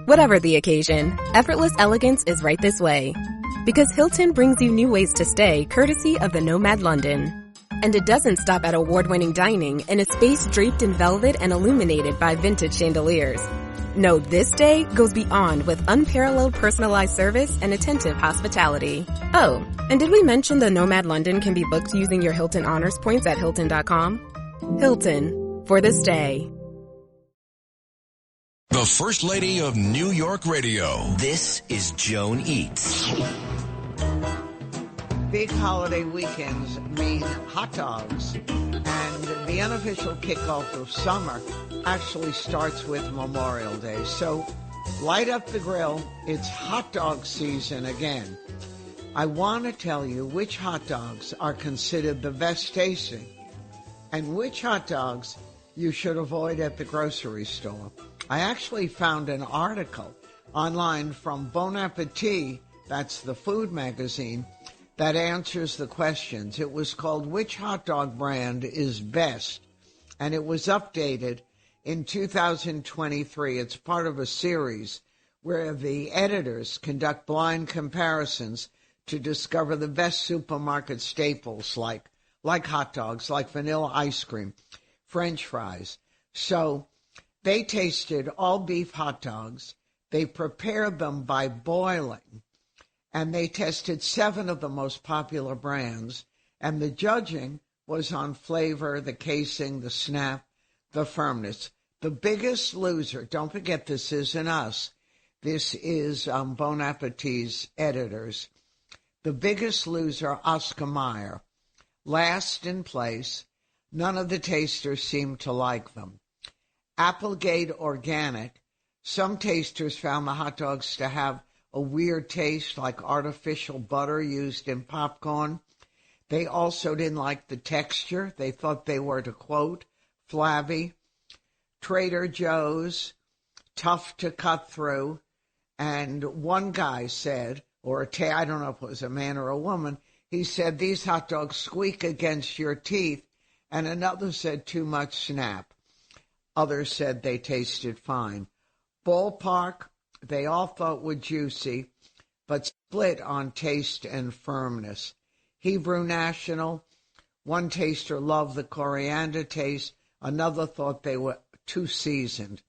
Whatever the occasion, effortless elegance is right this way. Because Hilton brings you new ways to stay courtesy of the Nomad London. And it doesn't stop at award-winning dining in a space draped in velvet and illuminated by vintage chandeliers. No, this day goes beyond with unparalleled personalized service and attentive hospitality. Oh, and did we mention the Nomad London can be booked using your Hilton Honors points at Hilton.com? Hilton, for this day. The First Lady of New York Radio. This is Joan Eats. Big holiday weekends mean hot dogs, and the unofficial kickoff of summer actually starts with Memorial Day. So light up the grill. It's hot dog season again. I want to tell you which hot dogs are considered the best tasting and which hot dogs you should avoid at the grocery store. I actually found an article online from Bon Appetit, that's the food magazine, that answers the questions. It was called Which Hot Dog Brand is Best? And it was updated in 2023. It's part of a series where the editors conduct blind comparisons to discover the best supermarket staples like hot dogs, like vanilla ice cream, French fries. So they tasted all beef hot dogs. They prepared them by boiling. And they tested 7 of the most popular brands, and the judging was on flavor, the casing, the snap, the firmness. The biggest loser, don't forget this isn't us, this is Bon Appetit's editors. The biggest loser, Oscar Mayer. Last in place, none of the tasters seemed to like them. Applegate Organic, some tasters found the hot dogs to have a weird taste like artificial butter used in popcorn. They also didn't like the texture. They thought they were, to quote, flabby. Trader Joe's, tough to cut through. And one guy said, I don't know if it was a man or a woman, he said, these hot dogs squeak against your teeth. And another said, too much snap. Others said they tasted fine. Ballpark, they all thought were juicy, but split on taste and firmness. Hebrew National, one taster loved the coriander taste, another thought they were too seasoned.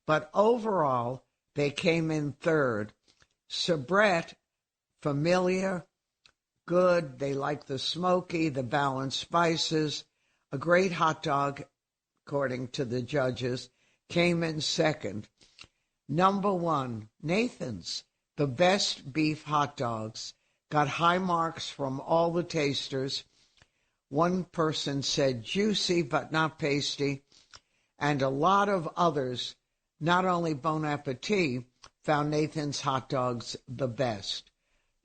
But overall, they came in third. Sabrett, familiar, good, they like the smoky, the balanced spices. A great hot dog, according to the judges, came in second. Number 1, Nathan's, the best beef hot dogs, got high marks from all the tasters. One person said juicy but not pasty, and a lot of others, not only Bon Appetit, found Nathan's hot dogs the best.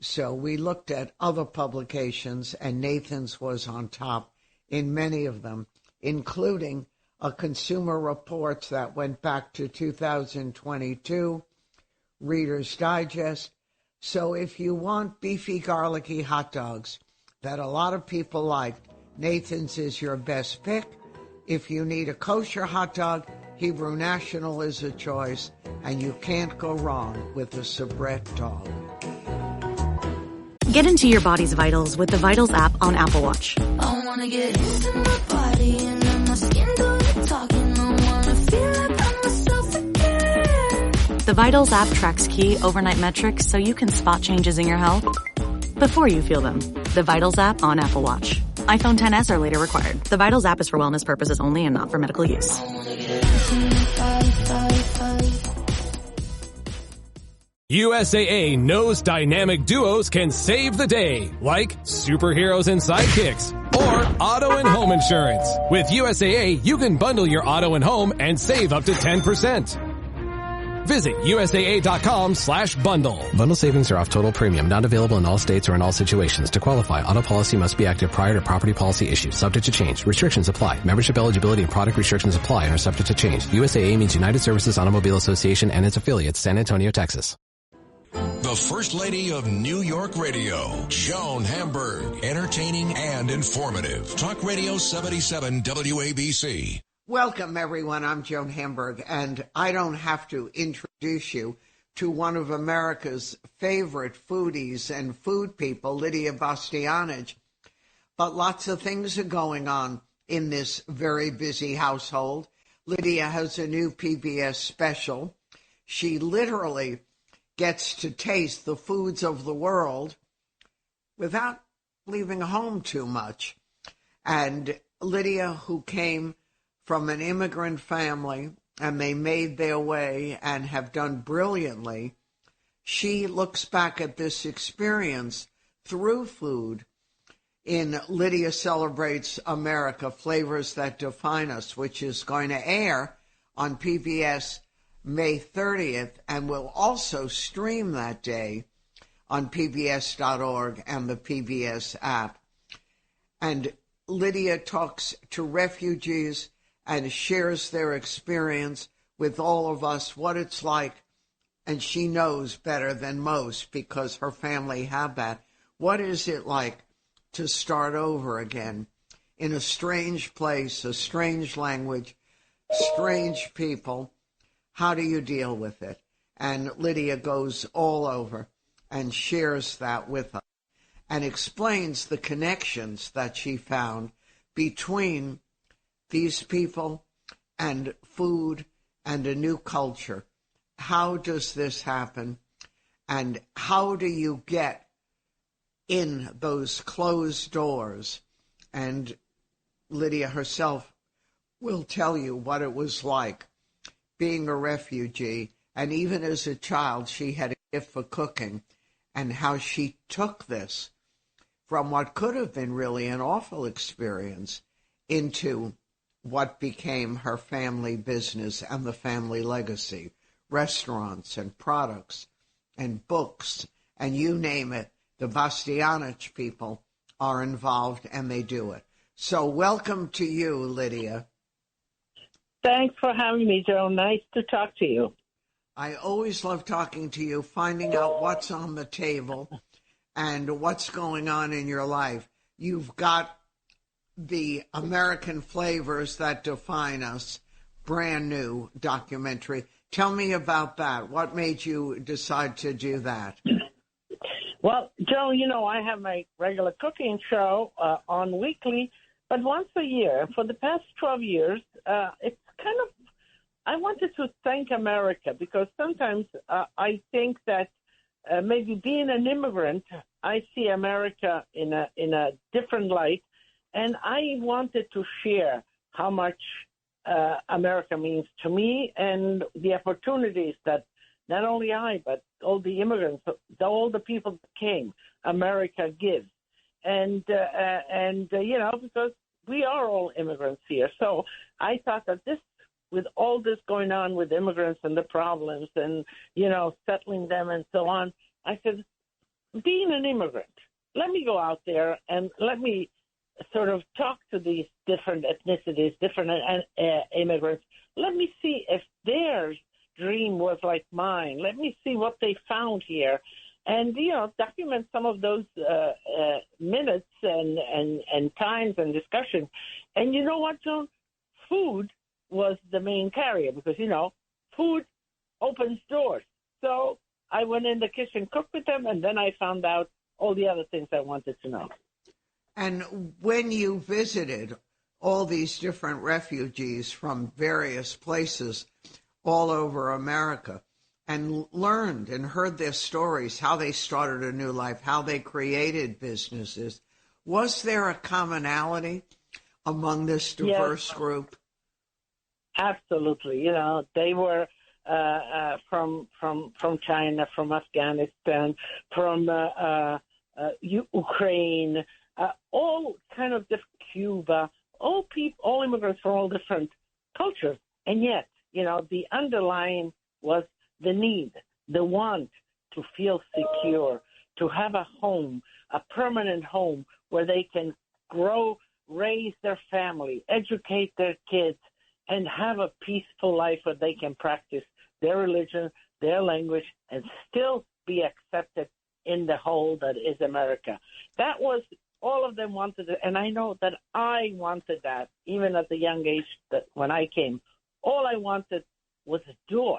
So we looked at other publications, and Nathan's was on top in many of them, including a Consumer Reports that went back to 2022, Reader's Digest. So if you want beefy, garlicky hot dogs that a lot of people like, Nathan's is your best pick. If you need a kosher hot dog, Hebrew National is a choice, and you can't go wrong with a Sabrett dog. Get into your body's vitals with the Vitals app on Apple Watch. I wanna get into my body and let my skin do the talking. I wanna feel like I'm myself again. The Vitals app tracks key overnight metrics so you can spot changes in your health before you feel them. The Vitals app on Apple Watch. iPhone XS or later required. The Vitals app is for wellness purposes only and not for medical use. USAA knows dynamic duos can save the day, like superheroes and sidekicks, or auto and home insurance. With USAA, you can bundle your auto and home and save up to 10%. Visit USAA.com/bundle. Bundle savings are off total premium, not available in all states or in all situations. To qualify, auto policy must be active prior to property policy issue. Subject to change. Restrictions apply. Membership eligibility and product restrictions apply and are subject to change. USAA means United Services Automobile Association and its affiliates, San Antonio, Texas. The First Lady of New York Radio, Joan Hamburg. Entertaining and informative. Talk Radio 77 WABC. Welcome, everyone. I'm Joan Hamburg, and I don't have to introduce you to one of America's favorite foodies and food people, Lydia Bastianich. But lots of things are going on in this very busy household. Lydia has a new PBS special. She literally gets to taste the foods of the world without leaving home too much. And Lydia, who came from an immigrant family, and they made their way and have done brilliantly, she looks back at this experience through food in Lydia Celebrates America, Flavors That Define Us, which is going to air on PBS May 30th and will also stream that day on pbs.org and the PBS app. And Lydia talks to refugees and shares their experience with all of us, what it's like, and she knows better than most because her family have that. What is it like to start over again in a strange place, a strange language, strange people? How do you deal with it? And Lydia goes all over and shares that with us and explains the connections that she found between these people and food and a new culture. How does this happen? And how do you get in those closed doors? And Lydia herself will tell you what it was like being a refugee. And even as a child, she had a gift for cooking, and how she took this from what could have been really an awful experience into what became her family business and the family legacy, restaurants and products and books, and you name it, the Bastianich people are involved and they do it. So welcome to you, Lydia. Thanks for having me, Joe. Nice to talk to you. I always love talking to you, finding out what's on the table and what's going on in your life. You've got the American Flavors That Define Us, brand new documentary. Tell me about that. What made you decide to do that? Well, Joe, you know, I have my regular cooking show on weekly, but once a year. For the past 12 years, it's kind of, I wanted to thank America because sometimes I think that maybe being an immigrant, I see America in a different light. And I wanted to share how much America means to me and the opportunities that not only I, but all the immigrants, all the people that came, America gives. And you know, because we are all immigrants here. So I thought that this, with all this going on with immigrants and the problems and, you know, settling them and so on, I said, being an immigrant, let me go out there and let me sort of talk to these different ethnicities, different immigrants. Let me see if their dream was like mine. Let me see what they found here. And, you know, document some of those minutes and times and discussions. And you know what, Joan? Food was the main carrier because, you know, food opens doors. So I went in the kitchen, cooked with them, and then I found out all the other things I wanted to know. And when you visited all these different refugees from various places all over America and learned and heard their stories, how they started a new life, how they created businesses, was there a commonality among this diverse group? Absolutely. You know, they were from China, from Afghanistan, from Ukraine, all kind of different, Cuba, all immigrants from all different cultures. And yet, you know, the underlying was the need, the want to feel secure, to have a home, a permanent home where they can grow, raise their family, educate their kids, and have a peaceful life where they can practice their religion, their language, and still be accepted in the whole that is America. That was all of them wanted it, and I know that I wanted that, even at the young age that when I came. All I wanted was a door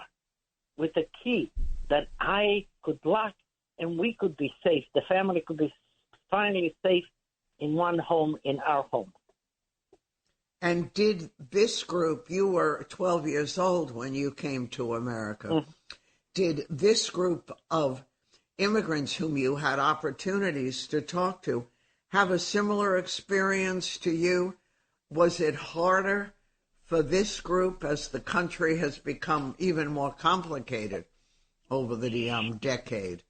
with a key that I could lock, and we could be safe. The family could be finally safe in one home, in our home. And did this group, you were 12 years old when you came to America, did this group of immigrants whom you had opportunities to talk to have a similar experience to you? Was it harder for this group as the country has become even more complicated over the decade?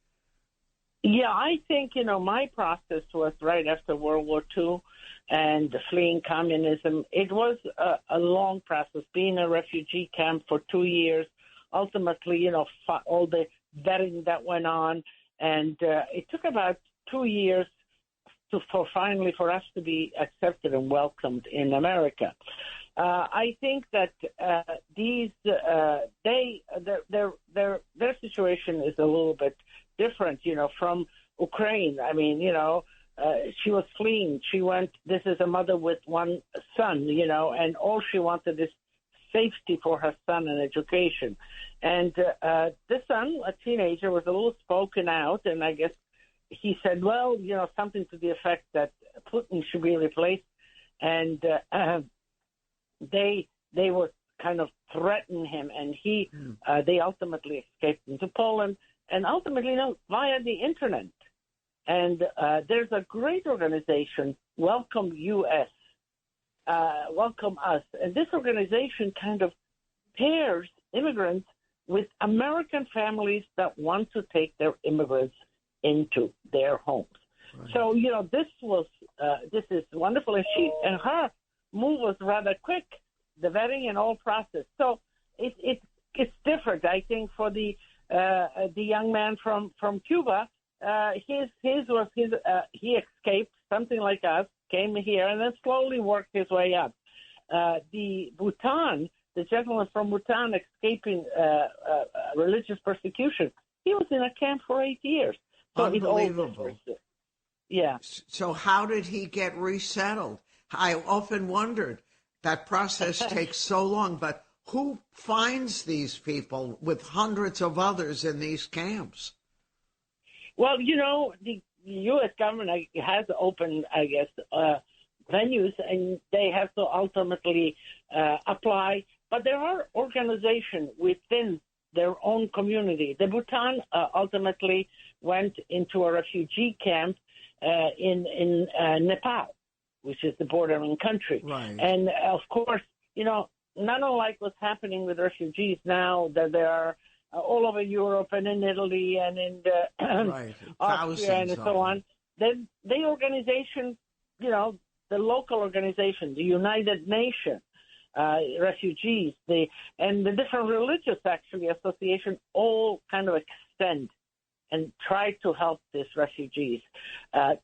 Yeah, I think, my process was right after World War II and fleeing communism. It was a long process, being in a refugee camp for 2 years, ultimately, all the vetting that went on. And it took about 2 years for us to be accepted and welcomed in America. I think that their situation is a little bit different, from Ukraine. I mean, she was fleeing. This is a mother with one son, and all she wanted is safety for her son and education. And the son, a teenager, was a little spoken out, and I guess he said, well, something to the effect that Putin should be replaced. And they were kind of threatening him, and they ultimately escaped into Poland, and ultimately, via the internet. And there's a great organization, Welcome U.S., Welcome Us. And this organization kind of pairs immigrants with American families that want to take their immigrants into their homes. Right. So, this is wonderful. And her move was rather quick, the vetting and all process. So it's different, I think, for the young man from Cuba. He escaped, something like us, came here, and then slowly worked his way up. The gentleman from Bhutan escaping religious persecution, he was in a camp for 8 years. So unbelievable. Yeah. So how did he get resettled? I often wondered. That process takes so long, but who finds these people with hundreds of others in these camps? Well, the U.S. government has opened, I guess, venues, and they have to ultimately apply. But there are organizations within their own community. The Bhutan ultimately went into a refugee camp in Nepal, which is the bordering country. Right. And, of course, not unlike what's happening with refugees now, that there are all over Europe and in Italy and in Austria and so on. The organization, the local organization, the United Nations, refugees, and the different religious, actually, association all kind of extend and try to help these refugees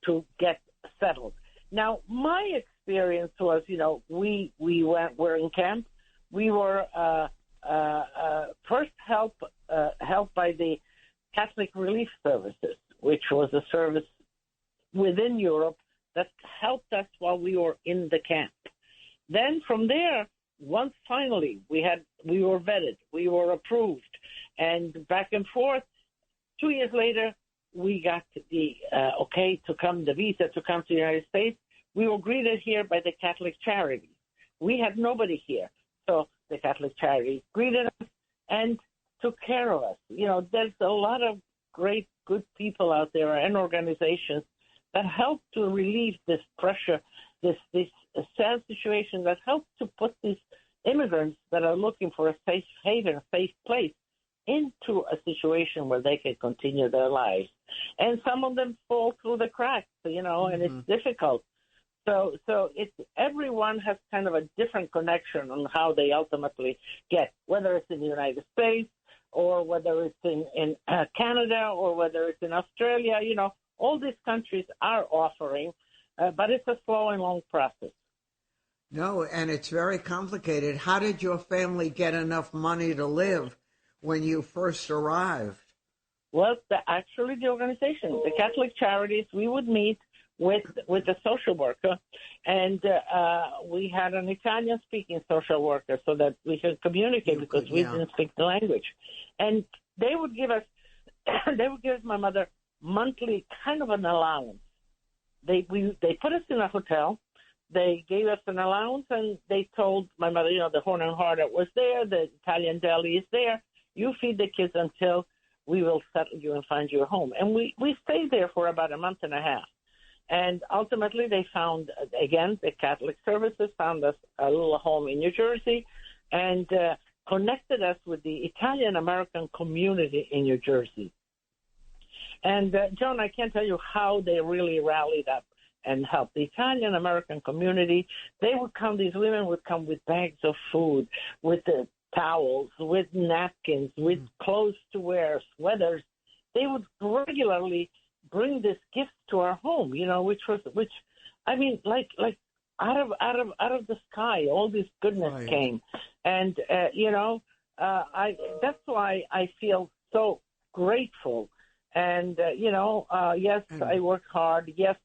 to get settled. Now, my experience was, we're in camp. We were first helped by the Catholic Relief Services, which was a service within Europe that helped us while we were in the camp. Then from there, once finally we were vetted, we were approved, and back and forth. 2 years later, we got the the visa to come to the United States. We were greeted here by the Catholic Charities. We had nobody here, so the Catholic Charities greeted us and took care of us. There's a lot of great, good people out there and organizations that help to relieve this pressure, this sad situation, that help to put these immigrants that are looking for a safe haven, a safe place, into a situation where they can continue their lives. And some of them fall through the cracks, and it's difficult. So everyone has kind of a different connection on how they ultimately get, whether it's in the United States or whether it's in Canada or whether it's in Australia. All these countries are offering, but it's a slow and long process. No, and it's very complicated. How did your family get enough money to live when you first arrived? Well, the organization, the Catholic Charities, we would meet with a social worker, and we had an Italian-speaking social worker so that we could communicate because we didn't speak the language. And they would give us, my mother monthly kind of an allowance. They put us in a hotel. They gave us an allowance, and they told my mother, the Horn and Hardart was there, the Italian deli is there. You feed the kids until we will settle you and find you a home. And we stayed there for about a month and a half. And ultimately they found, again, the Catholic Services found us a little home in New Jersey and connected us with the Italian-American community in New Jersey. And, Joan, I can't tell you how they really rallied up and helped. The Italian-American community, these women would come with bags of food, with the towels, with napkins, with clothes to wear, sweaters. They would regularly bring this gift to our home, which I mean, like out of the sky, all this goodness came. And, that's why I feel so grateful. And, yes, I worked hard. Yes,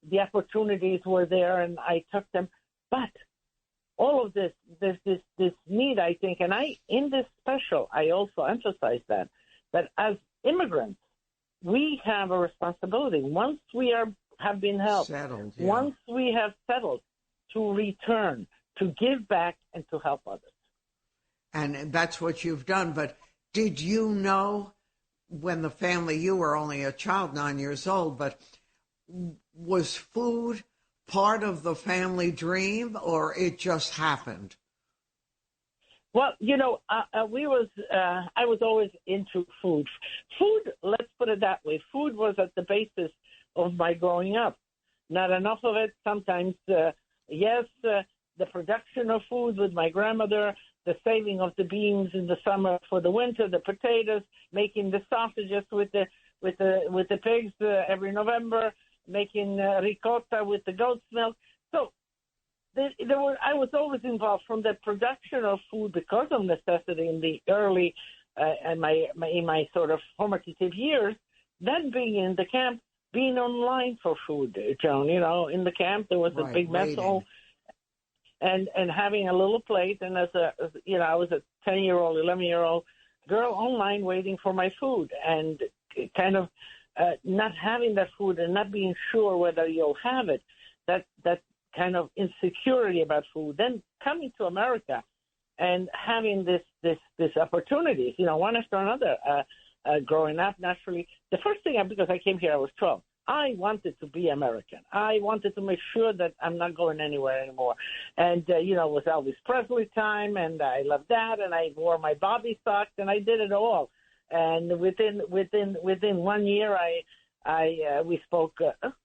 the opportunities were there and I took them. But all of this need, I think, and in this special, I also emphasize that as immigrants, we have a responsibility. Once we have been helped, once we have settled, to return, to give back, and to help others. And that's what you've done. But did you know when the family, you were only a child, 9 years old, but was food part of the family dream, or it just happened? Well, I was always into food. Food, let's put it that way, food was at the basis of my growing up. Not enough of it. Sometimes, the production of food with my grandmother, the saving of the beans in the summer for the winter, the potatoes, making the sausages with the pigs every November, making ricotta with the goat's milk. So I was always involved from the production of food because of necessity in the early in my sort of formative years. Then being in the camp, being online for food, Joan. In the camp there was a big mess hall, and having a little plate. And I was a 10-year-old, 11-year-old girl online waiting for my food, and kind of not having that food and not being sure whether you'll have it. That kind of insecurity about food. Then coming to America and having this opportunities, one after another, growing up naturally. The first thing, because I came here, I was 12. I wanted to be American. I wanted to make sure that I'm not going anywhere anymore. And, it was Elvis Presley time, and I loved that, and I wore my Bobby socks, and I did it all. And within 1 year, we spoke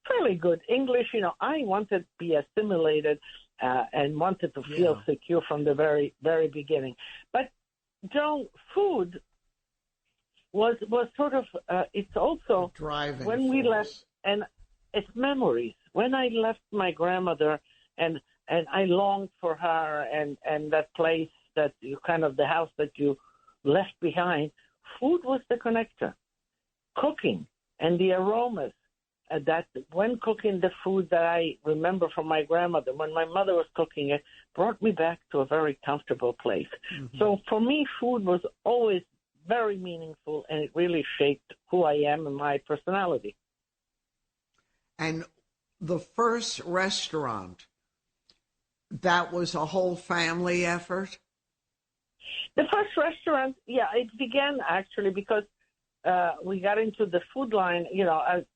fairly good English. I wanted to be assimilated and wanted to feel secure from the very, very beginning. But, Joan, food was sort of, it's also driving when we left, and it's memories. When I left my grandmother and I longed for her and that place that you the house that you left behind, food was the connector. Cooking and the aromas that when cooking the food that I remember from my grandmother, when my mother was cooking it, brought me back to a very comfortable place. Mm-hmm. So for me, food was always very meaningful, and it really shaped who I am and my personality. And the first restaurant, that was a whole family effort? The first restaurant, it began actually because we got into the food line.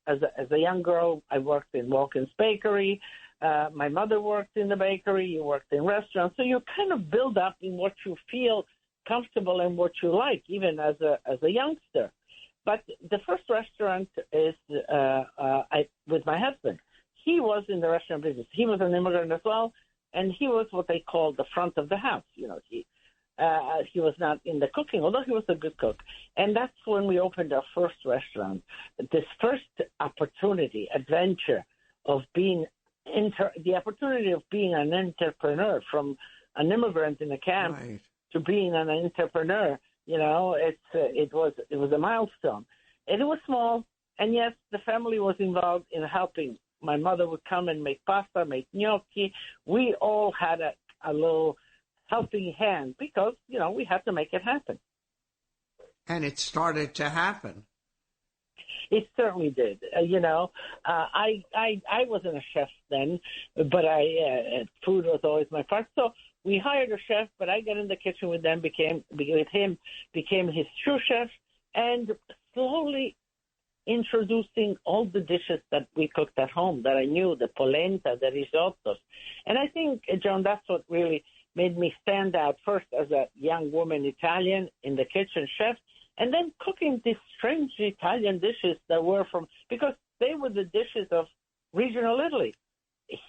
As a young girl, I worked in Walken's Bakery. My mother worked in the bakery. You worked in restaurants. So you kind of build up in what you feel comfortable and what you like, even as a youngster. But the first restaurant is with my husband. He was in the restaurant business. He was an immigrant as well, and he was what they call the front of the house. He was not in the cooking, although he was a good cook. And that's when we opened our first restaurant. This first adventure of being the opportunity of being an entrepreneur, from an immigrant in a camp to being an entrepreneur. It was a milestone. And it was small, and yes, the family was involved in helping my mother would come and make pasta, make gnocchi. We all had a little helping hand because, we had to make it happen. And it started to happen. It certainly did. I wasn't a chef then, but food was always my part. So we hired a chef, but I got in the kitchen with him, became his sous chef, and slowly introducing all the dishes that we cooked at home that I knew, the polenta, the risottos. And I think, Joan, that's what really made me stand out first as a young woman Italian in the kitchen chef, and then cooking these strange Italian dishes that were because they were the dishes of regional Italy.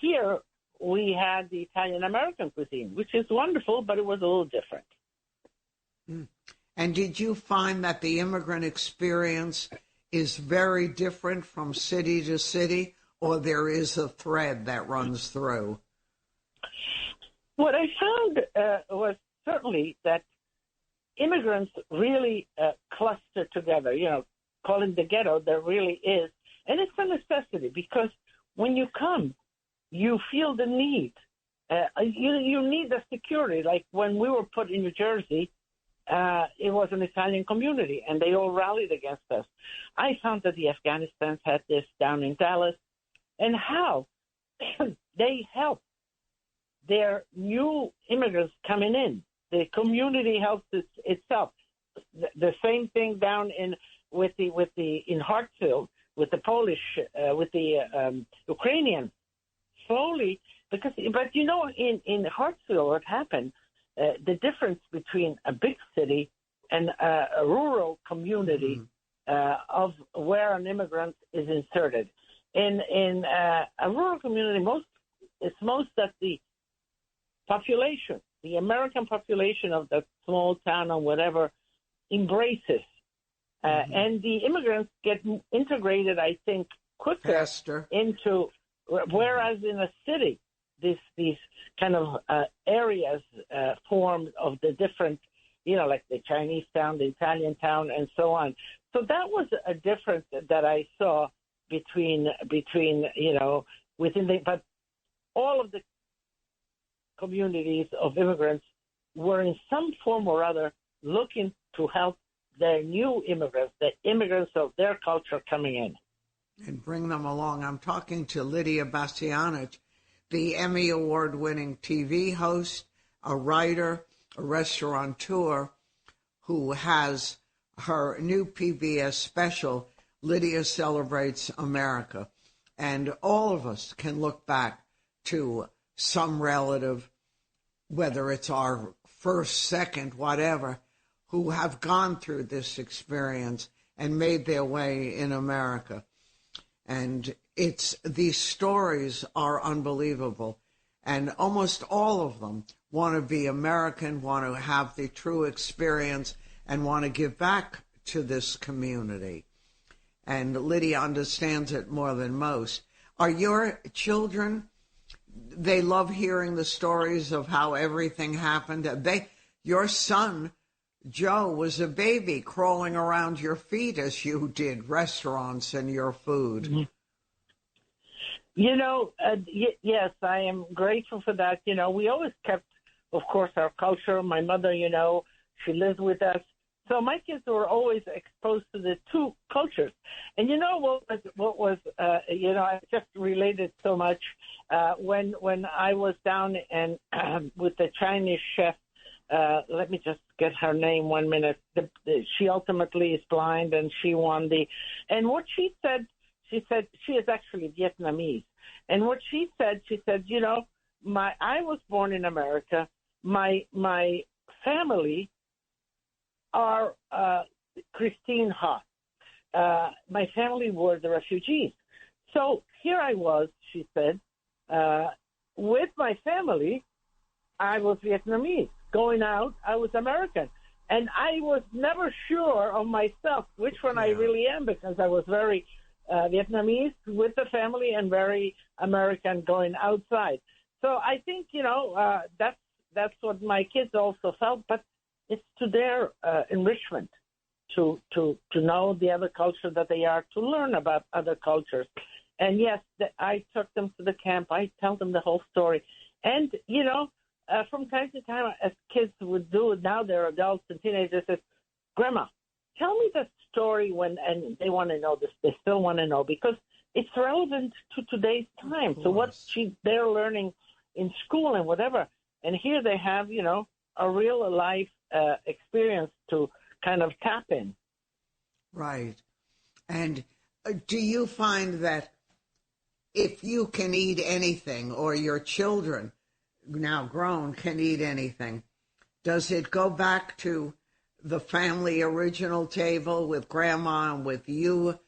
Here we had the Italian-American cuisine, which is wonderful, but it was a little different. Mm. And did you find that the immigrant experience is very different from city to city, or there is a thread that runs through? What I found was certainly that immigrants really cluster together. Calling the ghetto, there really is. And it's a necessity because when you come, you feel the need. You need the security. Like when we were put in New Jersey, it was an Italian community, and they all rallied against us. I found that the Afghanistans had this down in Dallas, and how they helped their new immigrants coming in. The community helps itself. The same thing down in Hartsfield with the Polish, with the Ukrainian. Slowly, but in Hartsfield, what happened? The difference between a big city and a rural community of where an immigrant is inserted. In a rural community, most of the population, the American population of the small town or whatever, embraces. And the immigrants get integrated, I think, quicker faster into, whereas in a city, these kind of areas formed of the different, like the Chinese town, the Italian town, and so on. So that was a difference that I saw between but all of the communities of immigrants were in some form or other looking to help their new immigrants, the immigrants of their culture coming in. And bring them along. I'm talking to Lydia Bastianich, the Emmy Award-winning TV host, a writer, a restaurateur, who has her new PBS special, Lydia Celebrates America. And all of us can look back to some relative, whether it's our first, second, whatever, who have gone through this experience and made their way in America. And these stories are unbelievable. And almost all of them want to be American, want to have the true experience, and want to give back to this community. And Lydia understands it more than most. Are your children, they love hearing the stories of how everything happened? Your son, Joe, was a baby crawling around your feet as you did restaurants and your food. Mm-hmm. Yes, I am grateful for that. We always kept, of course, our culture. My mother, she lived with us. So my kids were always exposed to the two cultures. And what was I just related so much when I was down and with the Chinese chef. Let me just get her name 1 minute. She ultimately is blind, and she won and what she said she is actually Vietnamese. And what she said, I was born in America. My family are Christine Haas. My family were the refugees. So here I was, she said, with my family, I was Vietnamese. Going out, I was American. And I was never sure of myself which one I really am, because I was very Vietnamese with the family and very American going outside. So I think, that's what my kids also felt, but it's to their enrichment to know the other culture that they are, to learn about other cultures. And yes, I took them to the camp. I tell them the whole story. And, from time to time, as kids would do, now they're adults and teenagers, says, Grandma, tell me the story and they want to know this. They still want to know because it's relevant to today's time. So what they're learning in school and whatever. And here they have, a real life experience to kind of tap in. Right. And do you find that if you can eat anything or your children, now grown, can eat anything, does it go back to the family original table with Grandma and with you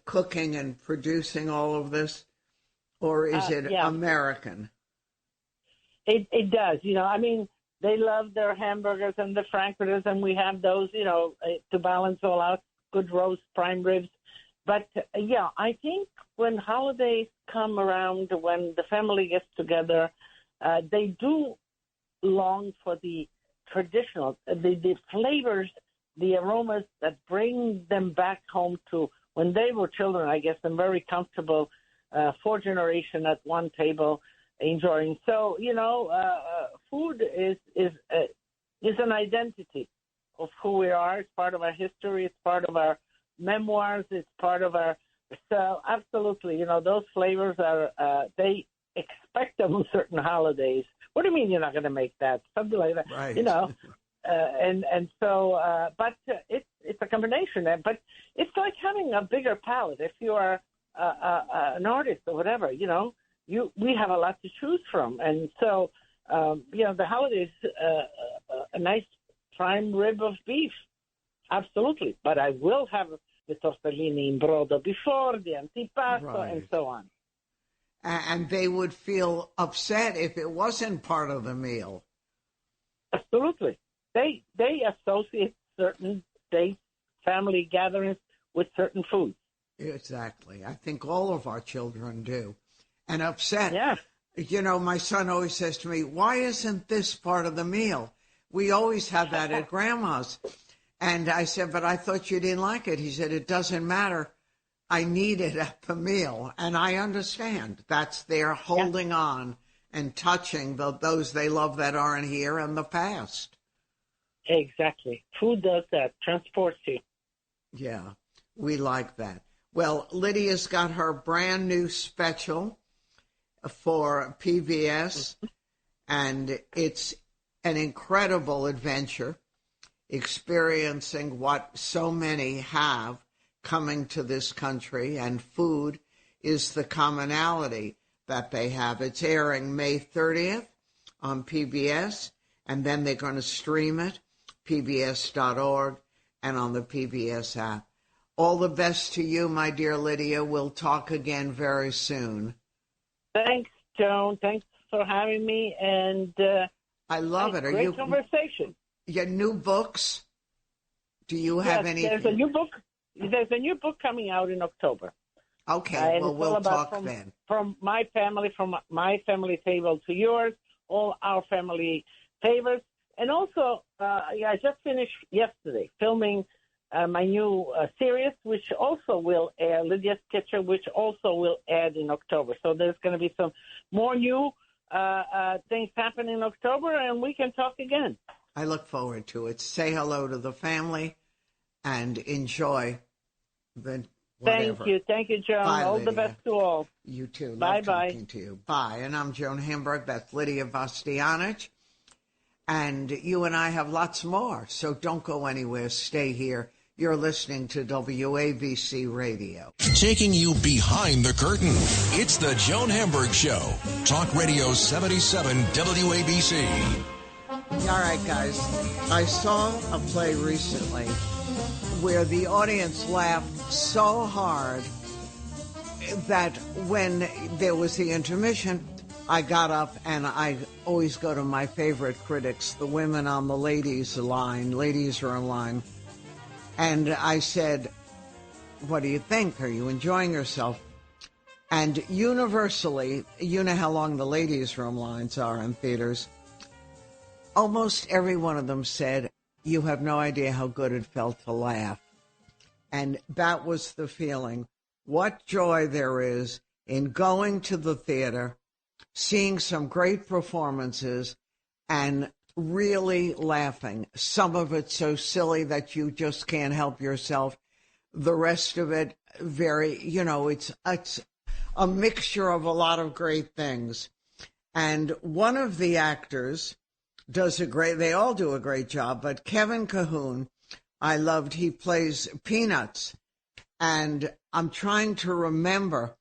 cooking and producing all of this? Or is it American? It does. They love their hamburgers and the frankfurters, and we have those, to balance all out, good roast, prime ribs. But, I think when holidays come around, when the family gets together, they do long for the traditional, the flavors, the aromas that bring them back home to when they were children, I guess, and very comfortable, 4 generations at one table enjoying. So, food is an identity of who we are. It's part of our history. It's part of our memoirs. It's part of our. So, absolutely, those flavors are. They expect them on certain holidays. What do you mean you're not going to make that? Something like that. Right. But it's a combination. But it's like having a bigger palate. If you are an artist or whatever, we have a lot to choose from. And so, the holidays, a nice prime rib of beef, absolutely. But I will have the tortellini in brodo before, the antipasto, and so on. And they would feel upset if it wasn't part of the meal. Absolutely. They associate certain dates, family gatherings with certain foods. Exactly. I think all of our children do. And upset. Yeah. My son always says to me, why isn't this part of the meal? We always have that at Grandma's. And I said, but I thought you didn't like it. He said, it doesn't matter. I need it at the meal. And I understand. That's their holding on and touching those they love that aren't here in the past. Exactly. Food does that, transports you. Yeah, we like that. Well, Lydia's got her brand new special for PBS, and it's an incredible adventure, experiencing what so many have coming to this country, and food is the commonality that they have. It's airing May 30th on PBS, and then they're going to stream it, pbs.org, and on the PBS app. All the best to you, my dear Lydia. We'll talk again very soon. Thanks, Joan. Thanks for having me. And I love it. Great conversation. Your new books? Do you have any? There's a new book. There's a new book coming out in October. Okay, well, we'll talk then. From my family table to yours, all our family favorites. And also, I just finished yesterday filming my new series, which also will air, Lydia's Kitchen, which also will add in October. So there's going to be some more new things happening in October, and we can talk again. I look forward to it. Say hello to the family and enjoy the whatever. Thank you, Joan. Bye, all Lydia. the best to all. You too. Bye, Love talking to you. Bye. And I'm Joan Hamburg. That's Lydia Bastianich. And you and I have lots more, so don't go anywhere. Stay here. You're listening to WABC Radio. Taking you behind the curtain. It's the Joan Hamburg Show. Talk Radio 77 WABC. All right, guys. I saw a play recently where the audience laughed so hard that when there was the intermission, I got up, and I always go to my favorite critics, the women on the ladies' line, ladies' room line. And I said, what do you think? Are you enjoying yourself? And universally, you know how long the ladies' room lines are in theaters, almost every one of them said, you have no idea how good it felt to laugh. And that was the feeling what joy there is in going to the theater, seeing some great performances, and really laughing. Some of it so silly that you just can't help yourself. The rest of it very, it's a mixture of a lot of great things. And one of the actors they all do a great job, but Kevin Cahoon, I loved, he plays Peanuts. And I'm trying to remember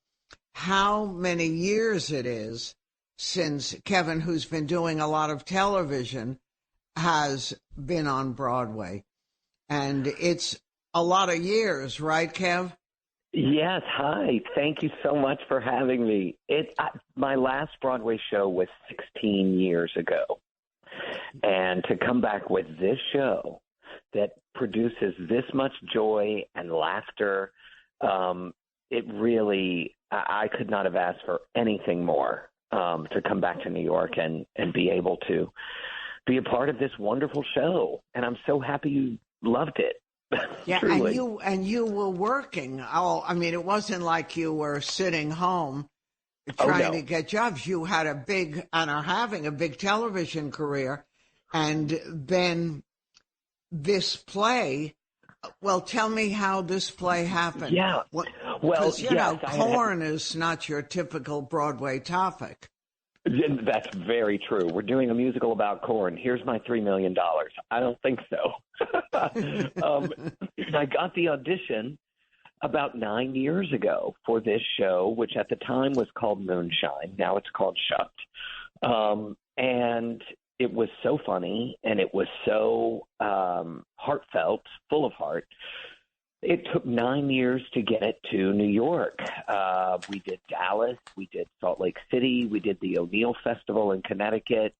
how many years it is since Kevin, who's been doing a lot of television, has been on Broadway. And it's a lot of years, right, Kev? Yes. Hi. Thank you so much for having me. My last Broadway show was 16 years ago. And to come back with this show that produces this much joy and laughter, it really, I could not have asked for anything more to come back to New York and be able to be a part of this wonderful show. And I'm so happy you loved it. Yeah, Truly. and you were working. Oh, I mean, it wasn't like you were sitting home trying to get jobs. You had and are having a big television career. And then this play, well, tell me how this play happened. Yeah. Because, corn is not your typical Broadway topic. That's very true. We're doing a musical about corn. Here's my $3 million. I don't think so. I got the audition about 9 years ago for this show, which at the time was called Moonshine. Now it's called Shucked. And it was so funny, and it was so heartfelt, full of heart. It took 9 years to get it to New York. We did Dallas, we did Salt Lake City, we did the O'Neill Festival in Connecticut.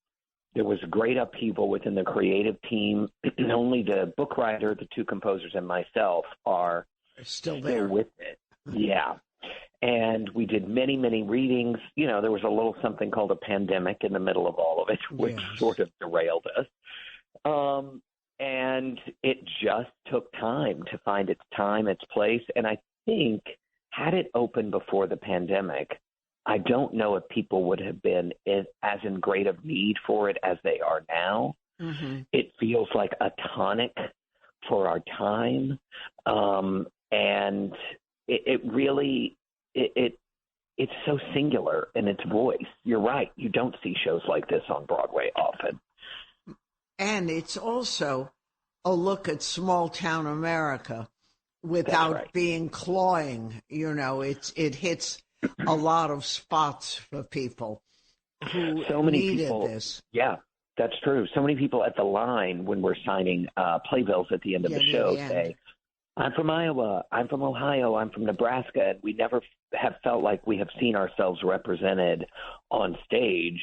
There was great upheaval within the creative team. Only the book writer, the two composers, and myself are still there with it. Yeah. And we did many, many readings. There was a little something called a pandemic in the middle of all of it, which sort of derailed us. And it just took time to find its time, its place. And I think had it opened before the pandemic, I don't know if people would have been as in great of need for it as they are now. Mm-hmm. It feels like a tonic for our time. And it really, it's so singular in its voice. You're right. You don't see shows like this on Broadway often. And it's also a look at small town America without being cloying. It hits a lot of spots for people who needed this. Yeah, that's true. So many people at the line when we're signing playbills at the end of the show say, I'm from Iowa, I'm from Ohio, I'm from Nebraska, and we never have felt like we have seen ourselves represented on stage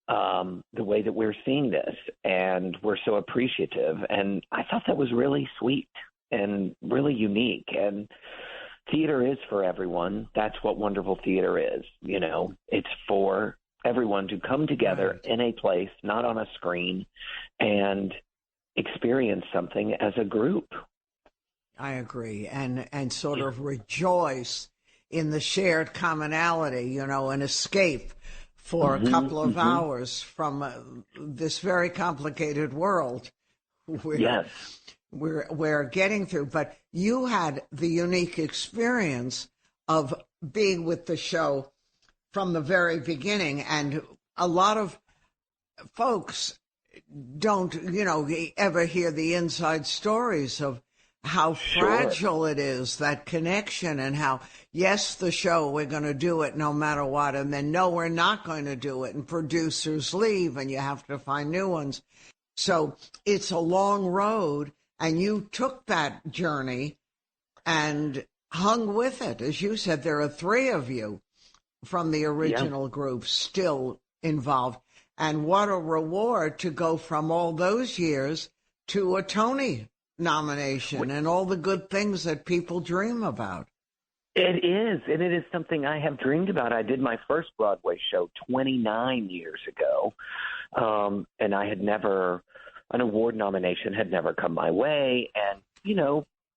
the way that we're seeing this, and we're so appreciative. And I thought that was really sweet and really unique. And theater is for everyone. That's what wonderful theater is. It's for everyone to come together in a place, not on a screen, and experience something as a group. I agree, and sort of rejoice in the shared commonality, an escape for a couple of hours from this very complicated world we're getting through. But you had the unique experience of being with the show from the very beginning, and a lot of folks don't, ever hear the inside stories of how fragile it is, that connection, and how, yes, the show, we're going to do it no matter what, and then, no, we're not going to do it, and producers leave, and you have to find new ones. So it's a long road, and you took that journey and hung with it. As you said, there are three of you from the original group still involved, and what a reward to go from all those years to a Tony nomination and all the good things that people dream about. It is, and it is something I have dreamed about. I did my first Broadway show 29 years ago, and I had never, an award nomination had never come my way. And,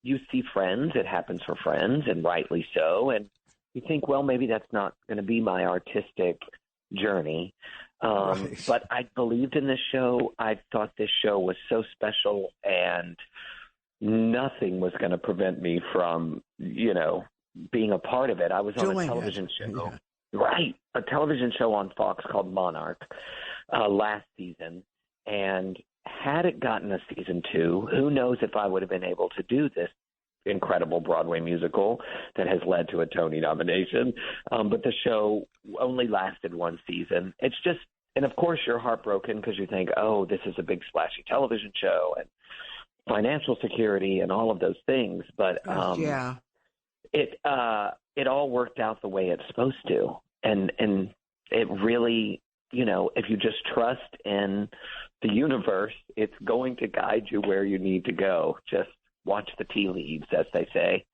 you see Friends. It happens for Friends, and rightly so. And you think, well, maybe that's not going to be my artistic journey. Right. But I believed in this show. I thought this show was so special, and nothing was going to prevent me from, being a part of it. I was on a television show. Yeah. Right. A television show on Fox called Monarch last season. And had it gotten a season 2, who knows if I would have been able to do this incredible Broadway musical that has led to a Tony nomination. But the show only lasted 1 season. It's just, and of course you're heartbroken because you think, oh, this is a big splashy television show and financial security and all of those things. But yeah. It all worked out the way it's supposed to. And it really, if you just trust in the universe, it's going to guide you where you need to go. Just watch the tea leaves, as they say.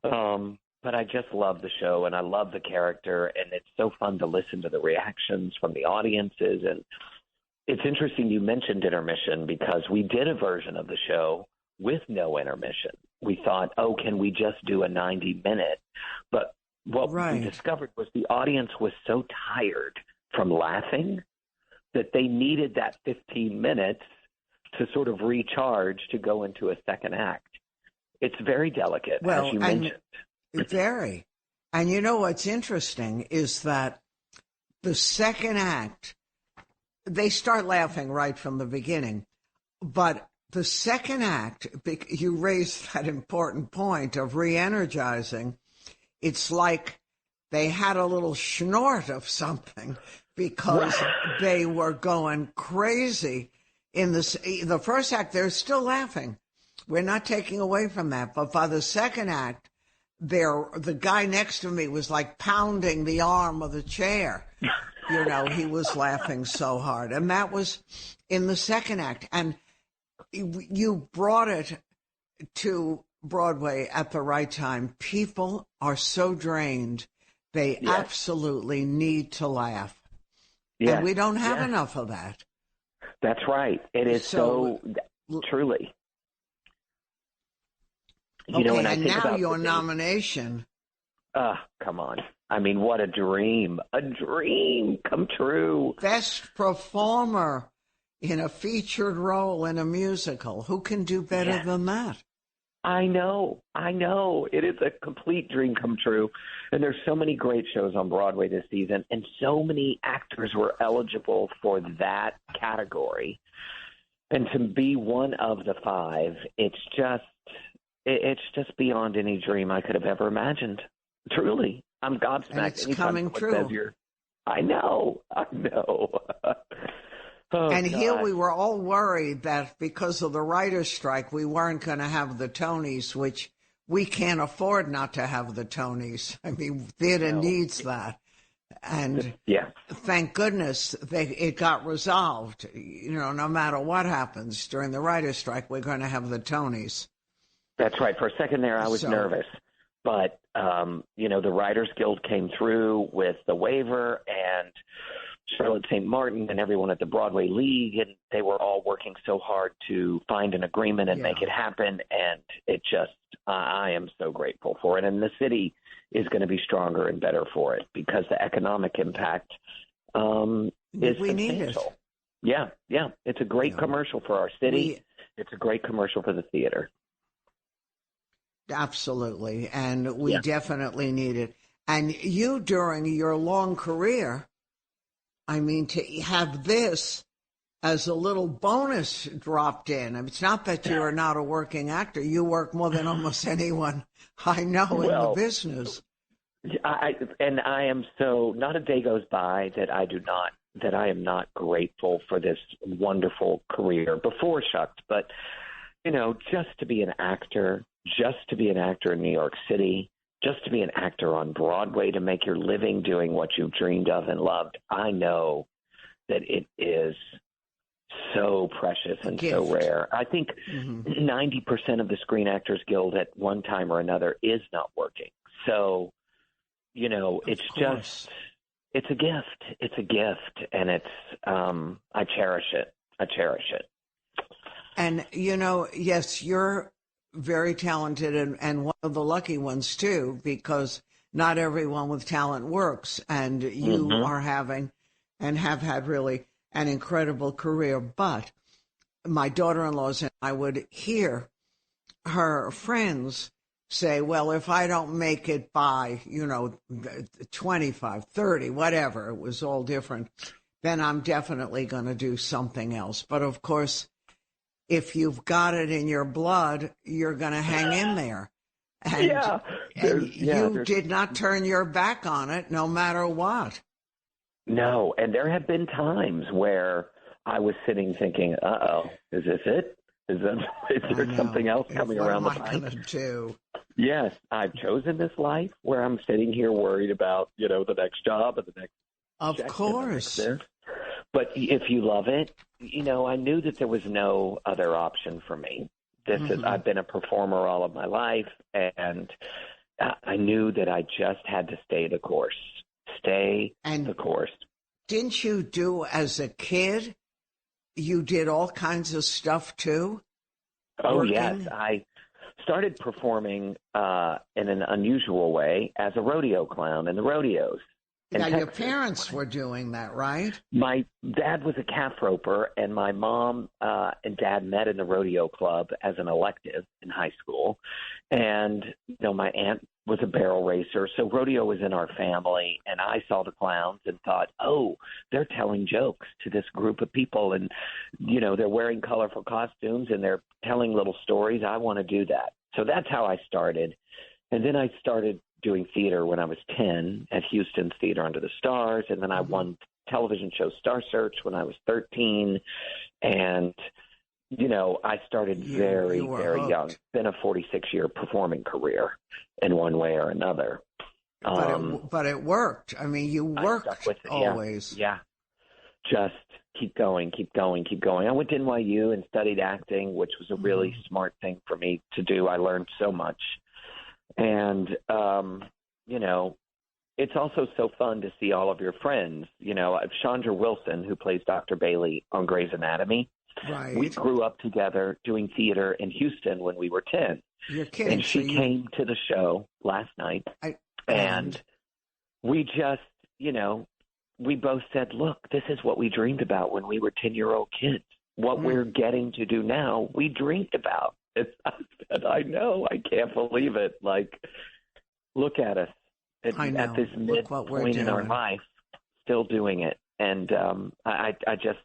But I just love the show, and I love the character, and it's so fun to listen to the reactions from the audiences. And it's interesting you mentioned intermission, because we did a version of the show with no intermission. We thought, can we just do a 90-minute? But what we discovered was the audience was so tired from laughing that they needed that 15 minutes to sort of recharge to go into a second act. It's very delicate, as you mentioned. Very. And you know what's interesting is that the second act, they start laughing right from the beginning. But the second act, you raised that important point of re-energizing. It's like they had a little snort of something because they were going crazy. In the first act, they're still laughing. We're not taking away from that. But by the second act, the guy next to me was like pounding the arm of the chair. He was laughing so hard. And that was in the second act. And you brought it to Broadway at the right time. People are so drained. They absolutely need to laugh. Yes. And we don't have enough of that. That's right. It is so truly. And now your nomination. Come on. I mean, what a dream. A dream come true. Best performer in a featured role in a musical. Who can do better than that? I know. It is a complete dream come true. And there's so many great shows on Broadway this season, and so many actors were eligible for that category. And to be one of the 5, it's just beyond any dream I could have ever imagined. Truly. I'm gobsmacked. And it's coming true. I know. Here we were all worried that because of the writer's strike, we weren't going to have the Tonys, which we can't afford not to have the Tonys. I mean, theater needs that. And thank goodness it got resolved. No matter what happens during the writer's strike, we're going to have the Tonys. That's right. For a second there, I was nervous. But, the Writers Guild came through with the waiver, and Charlotte St. Martin and everyone at the Broadway League, and they were all working so hard to find an agreement and make it happen. And it just, I am so grateful for it. And the city is going to be stronger and better for it because the economic impact is substantial. Need it. Yeah. It's a great commercial for our city. It's a great commercial for the theater. Absolutely. And we definitely need it. And you, during your long career, I mean, to have this as a little bonus dropped in. I mean, it's not that you're not a working actor. You work more than almost anyone I know in the business. I am so, not a day goes by that I am not grateful for this wonderful career before Shucks. But, just to be an actor in New York City, just to be an actor on Broadway, to make your living doing what you've dreamed of and loved, I know that it is so precious and so rare. I think 90% of the Screen Actors Guild at one time or another is not working. So, it's just, it's a gift. It's a gift, and it's, I cherish it. And, yes, you're very talented and one of the lucky ones, too, because not everyone with talent works. And you are having and have had really an incredible career. But my daughter-in-laws and I would hear her friends say, well, if I don't make it by, 25, 30, whatever, it was all different, then I'm definitely going to do something else. But of course, if you've got it in your blood, you're going to hang in there. And, you did not turn your back on it no matter what. No, and there have been times where I was sitting thinking, is this it? Is there something else coming around the pipe? What am I going to do? Yes, I've chosen this life where I'm sitting here worried about, the next job and the next. Of course. But if you love it, I knew that there was no other option for me. I've been a performer all of my life, and I knew that I just had to stay the course. The course. Didn't you do as a kid? You did all kinds of stuff too? Oh, yes. I started performing in an unusual way as a rodeo clown in the rodeos. Now, your parents were doing that, right? My dad was a calf roper, and my mom and dad met in the rodeo club as an elective in high school. And, my aunt was a barrel racer, so rodeo was in our family. And I saw the clowns and thought, they're telling jokes to this group of people. And, they're wearing colorful costumes, and they're telling little stories. I want to do that. So that's how I started. And then I started doing theater when I was 10 at Houston's Theater Under the Stars. And then I won television show Star Search when I was 13. And, I started very, very young. It's been a 46-year performing career in one way or another. But it worked. I mean, you worked with it, always. Yeah. Just keep going, keep going, keep going. I went to NYU and studied acting, which was a really smart thing for me to do. I learned so much. And, it's also so fun to see all of your friends. Chandra Wilson, who plays Dr. Bailey on Grey's Anatomy. Right. We grew up together doing theater in Houston when we were 10. You're kidding. And she came to the show last night. And we just, we both said, look, this is what we dreamed about when we were 10-year-old kids. What we're getting to do now, we dreamed about. I said, I know. I can't believe it. Like, look at us at this midpoint in our life, still doing it. And I just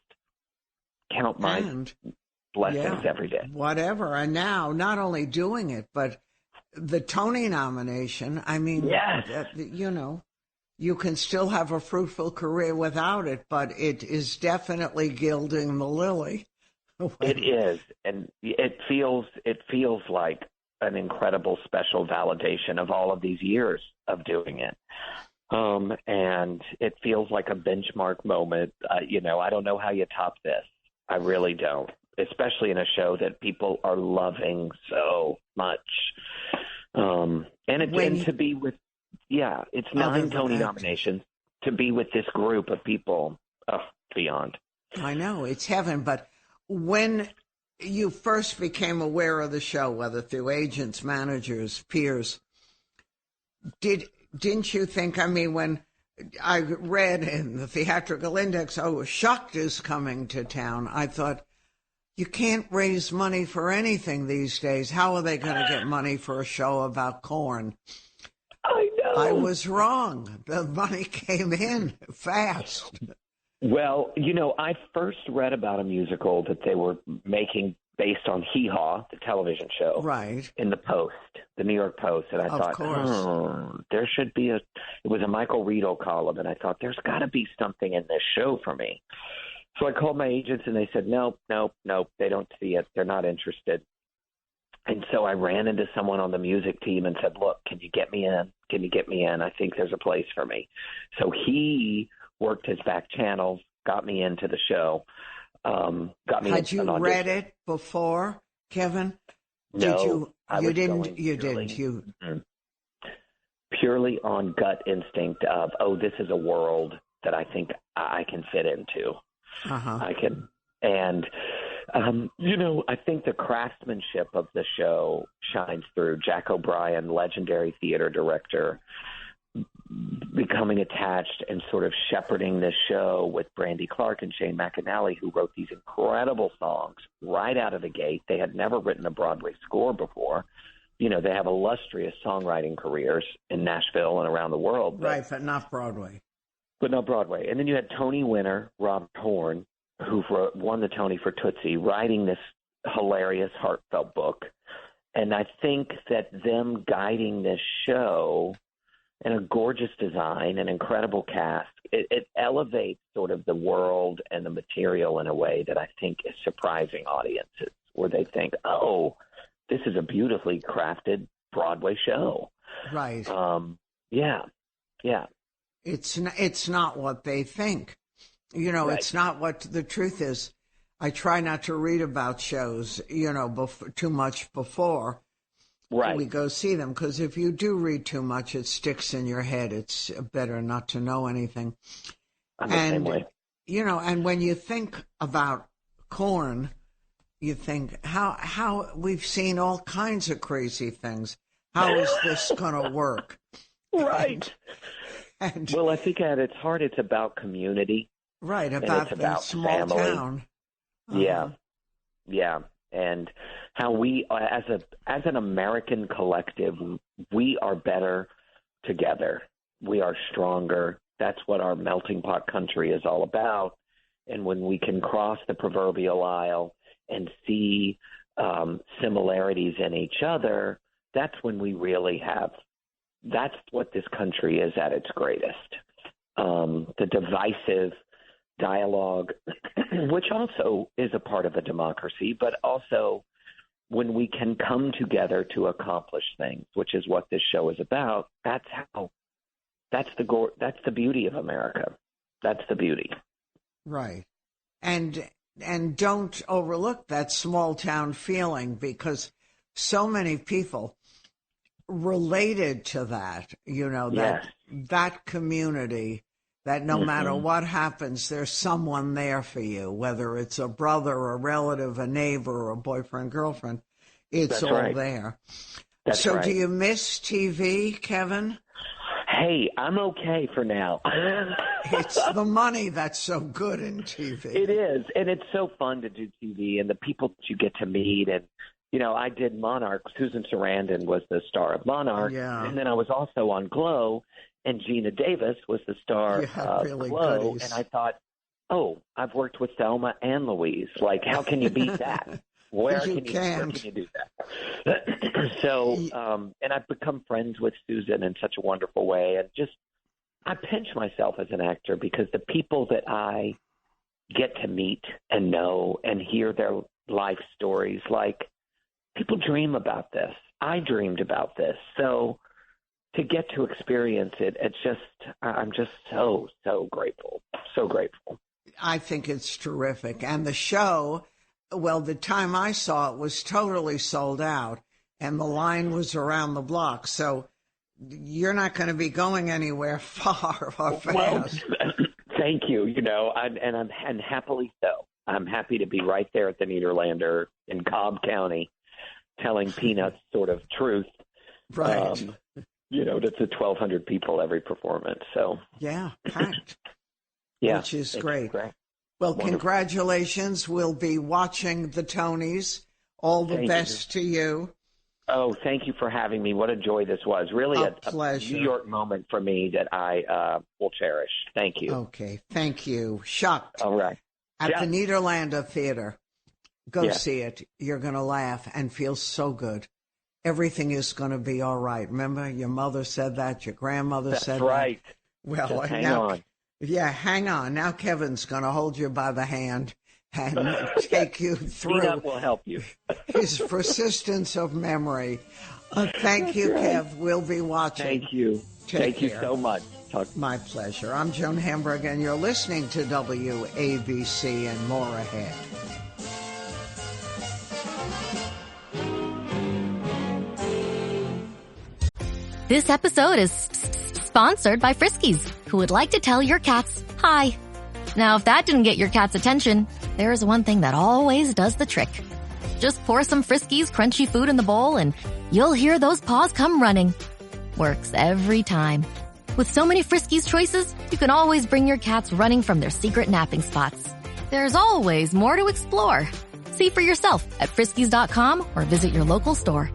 count my blessings every day. Whatever. And now, not only doing it, but the Tony nomination, I mean, you can still have a fruitful career without it, but it is definitely gilding the lily. It is, and it feels like an incredible special validation of all of these years of doing it. And it feels like a benchmark moment. I don't know how you top this. I really don't, especially in a show that people are loving so much. And to be with, it's 9 Tony nominations. To be with this group of people, beyond. I know, it's heaven, but when you first became aware of the show, whether through agents, managers, peers, didn't you think, when I read in the Theatrical Index, Shucked is coming to town, I thought, you can't raise money for anything these days. How are they going to get money for a show about corn? I know. I was wrong. The money came in fast. Well, I first read about a musical that they were making based on Hee Haw, the television show, right, in the Post, the New York Post, and I thought, there should be it was a Michael Riedel column, and I thought, there's got to be something in this show for me. So I called my agents, and they said, nope, they don't see it. They're not interested. And so I ran into someone on the music team and said, look, can you get me in? Can you get me in? I think there's a place for me. So he worked his back channels, got me into the show. Got me. Had you read it before, Kevin? No, you didn't. Purely on gut instinct of, this is a world that I think I can fit into. Uh-huh. I can, and I think the craftsmanship of the show shines through. Jack O'Brien, legendary theater director, becoming attached and sort of shepherding this show with Brandy Clark and Shane McAnally, who wrote these incredible songs right out of the gate. They had never written a Broadway score before. They have illustrious songwriting careers in Nashville and around the world. Right, but not Broadway. But not Broadway. And then you had Tony winner, Robert Horn, who won the Tony for Tootsie, writing this hilarious, heartfelt book. And I think that them guiding this show and a gorgeous design, an incredible cast, it elevates sort of the world and the material in a way that I think is surprising audiences, where they think, oh, this is a beautifully crafted Broadway show. Right. Yeah. It's not what they think. Right. It's not what the truth is. I try not to read about shows, too much before we go see them, because if you do read too much, it sticks in your head. It's better not to know anything. I'm the same way. And when you think about Korn, you think how we've seen all kinds of crazy things. How is this going to work? Right. Well, I think at its heart, it's about community. Right, about the small family. Town. Uh-huh. Yeah. And how we, as an American collective, we are better together. We are stronger. That's what our melting pot country is all about. And when we can cross the proverbial aisle and see similarities in each other, that's when we really have. That's what this country is at its greatest. The divisive dialogue, which also is a part of a democracy, but also when we can come together to accomplish things, which is what this show is about. That's the beauty of America. That's the beauty. Right. And don't overlook that small town feeling, because so many people related to that, that community, that no matter what happens, there's someone there for you, whether it's a brother, a relative, a neighbor, or a boyfriend, girlfriend. It's That's all right. there. That's so right. do you miss TV, Kevin? Hey, I'm okay for now. It's the money that's so good in TV. It is, and it's so fun to do TV, and the people that you get to meet. And, I did Monarch. Susan Sarandon was the star of Monarch. Yeah. And then I was also on Glow, and Gina Davis was the star of really Glow. goodies. And I thought, I've worked with Thelma and Louise. Like, how can you beat that? Where can you do that? So, and I've become friends with Susan in such a wonderful way. And I pinch myself as an actor, because the people that I get to meet and know and hear their life stories, like, people dream about this. I dreamed about this. So to get to experience it, I'm just so, so grateful. So grateful. I think it's terrific. And the show, well, the time I saw it was totally sold out, and the line was around the block. So you're not going to be going anywhere far or fast. Well, thank you. And happily so. I'm happy to be right there at the Nederlander in Cobb County, telling Peanuts sort of truth. Right. That's 1,200 people every performance. So yeah, packed. Yeah, which is great. Well, wonderful. Congratulations. We'll be watching the Tonys. All the best to you. Oh, thank you for having me. What a joy this was. Really a pleasure. New York moment for me that I will cherish. Thank you. Okay. Thank you. Shocked. All right. At the Nederlander Theater. Go see it. You're going to laugh and feel so good. Everything is going to be all right. Remember, your mother said that. Your grandmother said that. That's right. Well, just hang on. Yeah, hang on. Now Kevin's going to hold you by the hand and take you through. Peanut will help you. His persistence of memory. Thank you, Kev. We'll be watching. Thank you. Thank you so much. My pleasure. I'm Joan Hamburg, and you're listening to WABC, and more ahead. This episode is sponsored by Friskies, who would like to tell your cats hi. Now, if that didn't get your cat's attention, there's one thing that always does the trick. Just pour some Friskies crunchy food in the bowl and you'll hear those paws come running. Works every time. With so many Friskies choices, you can always bring your cats running from their secret napping spots. There's always more to explore. See for yourself at Friskies.com or visit your local store.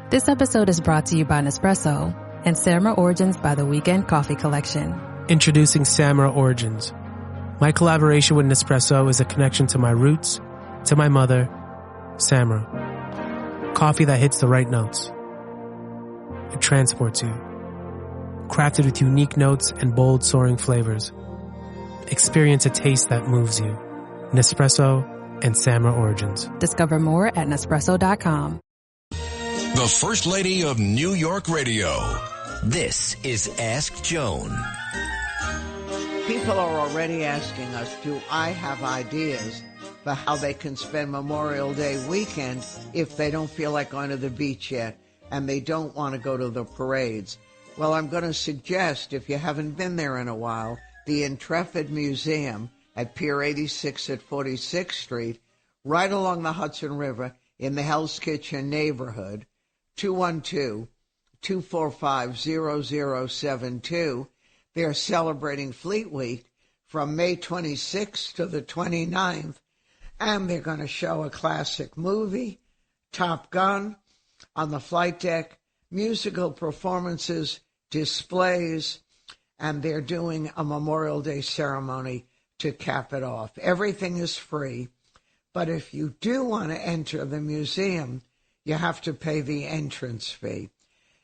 This episode is brought to you by Nespresso and Samra Origins by the Weekend Coffee Collection. Introducing Samra Origins. My collaboration with Nespresso is a connection to my roots, to my mother, Samra. Coffee that hits the right notes. It transports you. Crafted with unique notes and bold soaring flavors. Experience a taste that moves you. Nespresso and Samra Origins. Discover more at Nespresso.com. The First Lady of New York Radio. This is Ask Joan. People are already asking us, do I have ideas for how they can spend Memorial Day weekend if they don't feel like going to the beach yet and they don't want to go to the parades? Well, I'm going to suggest, if you haven't been there in a while, the Intrepid Museum at Pier 86 at 46th Street, right along the Hudson River in the Hell's Kitchen neighborhood, 212-245-0072. They're celebrating Fleet Week from May 26th to the 29th, and they're going to show a classic movie, Top Gun, on the flight deck, musical performances, displays, and they're doing a Memorial Day ceremony to cap it off. Everything is free, but if you do want to enter the museum, you have to pay the entrance fee.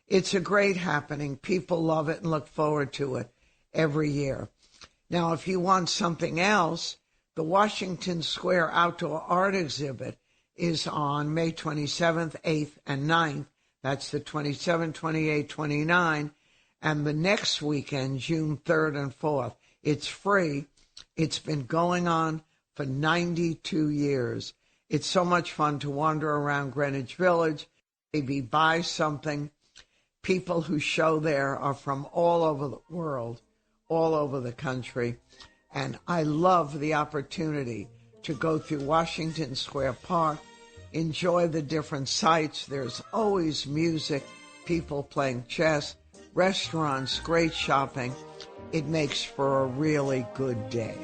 It's a great happening. People love it and look forward to it every year. Now, if you want something else, the Washington Square Outdoor Art Exhibit is on May 27th, 8th, and 9th. That's the 27th, 28th, 29th. And the next weekend, June 3rd and 4th. It's free. It's been going on for 92 years. It's so much fun to wander around Greenwich Village, maybe buy something. People who show there are from all over the world, all over the country. And I love the opportunity to go through Washington Square Park, enjoy the different sights. There's always music, people playing chess, restaurants, great shopping. It makes for a really good day.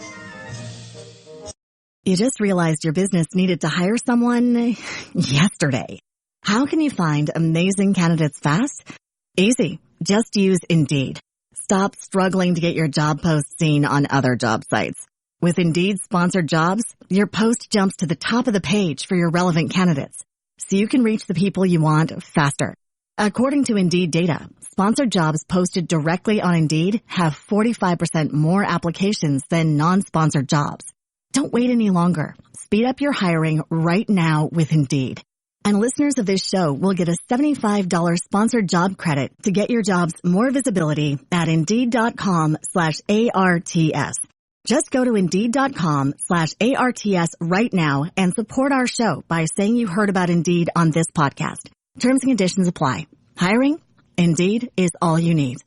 You just realized your business needed to hire someone yesterday. How can you find amazing candidates fast? Easy. Just use Indeed. Stop struggling to get your job post seen on other job sites. With Indeed sponsored jobs, your post jumps to the top of the page for your relevant candidates, so you can reach the people you want faster. According to Indeed data, sponsored jobs posted directly on Indeed have 45% more applications than non-sponsored jobs. Don't wait any longer. Speed up your hiring right now with Indeed. And listeners of this show will get a $75 sponsored job credit to get your jobs more visibility at Indeed.com/ARTS. Just go to Indeed.com/ARTS right now and support our show by saying you heard about Indeed on this podcast. Terms and conditions apply. Hiring? Indeed is all you need.